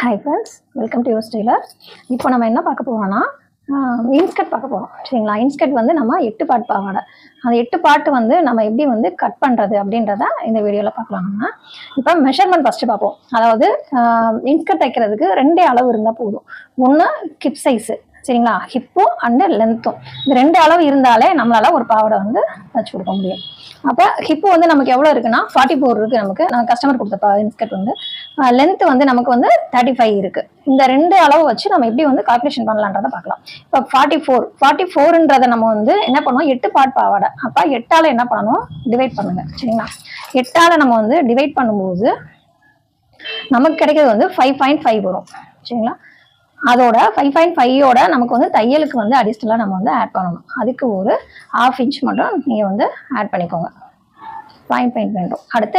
Hi friends, welcome to your tailor. இப்போ நம்ம என்ன பார்க்க போறோம்னா இன்ஸ்கர்ட் பார்க்க போறோம். சரிங்களா? இன்ஸ்கர்ட் வந்து நம்ம 8 பார்ட் பாவாடை. அந்த 8 பார்ட் வந்து நம்ம எப்படி வந்து கட் பண்றது அப்படின்றத இந்த வீடியோல பார்க்கலாம். நம்ம இப்போ மெஷர்மென்ட் ஃபர்ஸ்ட் பார்ப்போம். அதாவது இன்ஸ்கர்ட் தைக்கிறதுக்கு ரெண்டே அளவு இருந்தா போதும். ஒன்று ஹிப் சைஸ், சரிங்களா? ஹிப்பும் அண்ட் லென்த்தும், இந்த ரெண்டு அளவு இருந்தாலே நம்மளால ஒரு பாவாடை வந்து தச்சு கொடுக்க முடியும். அப்போ ஹிப்பு வந்து நமக்கு எவ்வளோ இருக்குன்னா 44 இருக்கு. நமக்கு நான் கஸ்டமர் கொடுத்த இன்ஸ்கர்ட் வந்து லென்த் வந்து நமக்கு வந்து 35 இருக்கு. இந்த ரெண்டு அளவு வச்சு நம்ம எப்படி வந்து கால்குலேஷன் பண்ணலான்றதை பார்க்கலாம். இப்போ 44ன்றதை நம்ம வந்து என்ன பண்ணுவோம், 8 பார்ட் பாவாடை. அப்போ 8ஆல என்ன பண்ணணும், டிவைட் பண்ணுங்க. சரிங்களா? 8ஆல நம்ம வந்து டிவைட் பண்ணும்போது நமக்கு கிடைக்கிறது வந்து 5.5 வரும். சரிங்களா? அதோட 5.5ஓட நமக்கு வந்து தையலுக்கு வந்து அடிஷ்னலாக நம்ம வந்து ஆட் பண்ணணும். அதுக்கு ஒரு 1/2 இன்ச் மட்டும் நீங்கள் வந்து ஆட் பண்ணிக்கோங்க. 5.5. அடுத்து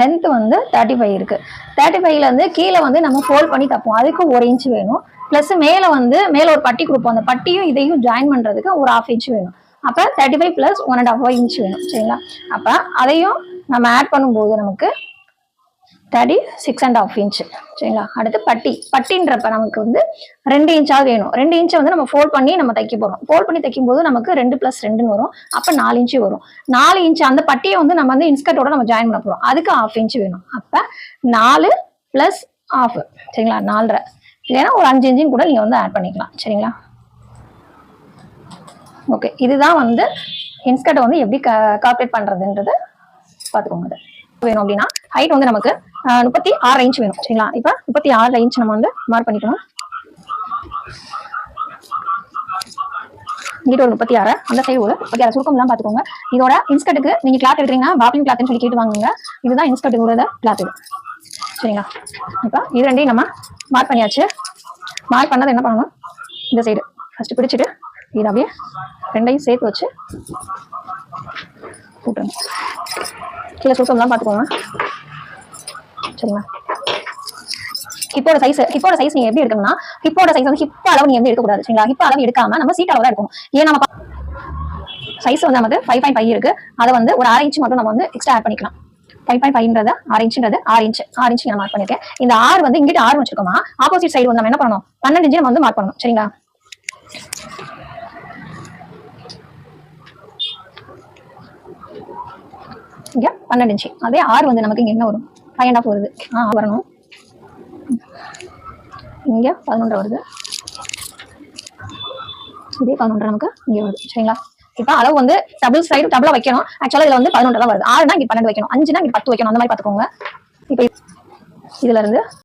லென்த் வந்து 35 இருக்கு. 35ல இருந்து கீழே வந்து நம்ம ஃபோல்ட் பண்ணி தப்போம். அதுக்கு 1 இன்ச் வேணும். பிளஸ் மேலே ஒரு பட்டி கொடுப்போம். அந்த பட்டியும் இதையும் ஜாயின் பண்றதுக்கு ஒரு 1/2 இன்ச் வேணும். அப்போ 35 + 1.5 இன்ச் வேணும். சரிங்களா? அப்போ அதையும் நம்ம ஆட் பண்ணும்போது நமக்கு 36.5 இன்ச். சரிங்களா? அடுத்து பட்டின்றப்ப நமக்கு வந்து 2 இன்ச்சாவது வேணும். 2 இன்ச்சை வந்து நம்ம ஃபோல்ட் பண்ணி நம்ம தைக்க போறோம். ஃபோல்ட் பண்ணி தைக்கும் போது நமக்கு 2 + 2 வரும். அப்ப 4 இன்ச் வரும். 4 இன்ச் அந்த பட்டியை வந்து நம்ம வந்து இன்ஸ்கர்ட்டோட நம்ம ஜாயின் பண்ண போறோம். அதுக்கு 1/2 இன்ச் வேணும். அப்ப 4 + 1/2. சரிங்களா? 4.5 இல்லைன்னா ஒரு 5 இன்ச்சும் கூட நீங்க வந்து ஆட் பண்ணிக்கலாம். சரிங்களா? ஓகே, இதுதான் வந்து இன்ஸ்கர்ட்டை வந்து எப்படி கால்குலேட் பண்றதுன்றது பார்த்துக்கோங்க. வேணும் அப்படின்னா ஹைட் வந்து நமக்கு 36 இன்ச் வேணும். சரிங்களா? இப்ப 36 இன்ச் நம்ம வந்து மார்க் பண்ணிக்கணும். இங்கிட்ட ஒரு 36, அந்த சைடு ஒரு 36 சுருக்கம் எல்லாம் பாத்துக்கோங்க. இதோட இன்ஸ்கர்ட்டுக்கு நீங்க கிளாத் எடுக்கிறீங்கன்னா பாப்ளின் கிளாத்னு சொல்லி கேட்டு வாங்குங்க. இதுதான் இன்ஸ்கர்ட்டுக்கு கிளாத் இது. சரிங்களா? இப்ப இது ரெண்டையும் நம்ம மார்க் பண்ணியாச்சு. மார்க் பண்ணது என்ன பண்ணணும், இந்த சைடு ஃபர்ஸ்ட் பிடிச்சிட்டு இது அப்படியே ரெண்டையும் சேர்த்து வச்சு போட்டுருங்க. கீழே சுருக்கம் எல்லாம் பாத்துக்கோங்க. சரிங்களா? ஹிப்போட சைஸ் நீங்க எப்படி எடுக்கணும்னா, ஹிப்போட சைஸ் வந்து ஹிப் அளவு நீங்க எடுக்க கூடாது. சரிங்களா? ஹிப் அளவு எடுக்காம நம்ம சீட் அளவு தான் எடுக்கணும். ஏன் நம்ம சைஸ் வந்து நமக்கு 5.5 இருக்கு. அதை வந்து ஒரு 1/2 இன்ச் மட்டும் நம்ம வந்து எக்ஸ்ட்ரா ஆட் பண்ணிக்கலாம். 5.5ன்றது 6 இன்ச்ன்றது 6 இன்ச் நான் மார்க் பண்ணிருக்கேன். இந்த 6 வந்து இங்கிட்ட 6 வச்சிருக்கோமா, ஆப்போசிட் சைடு வந்து நம்ம என்ன பண்ணணும், 12 இன்ச் நம்ம வந்து மார்க் பண்ணணும். சரிங்களா? இங்க 12 இன்ச். அதே 6 வந்து நமக்கு இங்க என்ன வரும், 5.5 வருது. வரணும். இங்க 11 வருது. இதே 11 நமக்கு இங்க வருது. சரிங்களா? இப்ப அளவு வந்து டபுள் சைடு டபுளா வைக்கணும். ஆக்சுவலா இதுல வந்து 11 தான் வருது. 6னா இங்க 12 வைக்கணும், 5னா இங்க 10 வைக்கணும். அந்த மாதிரி பாத்துக்கோங்க. இப்ப இதுல இருந்து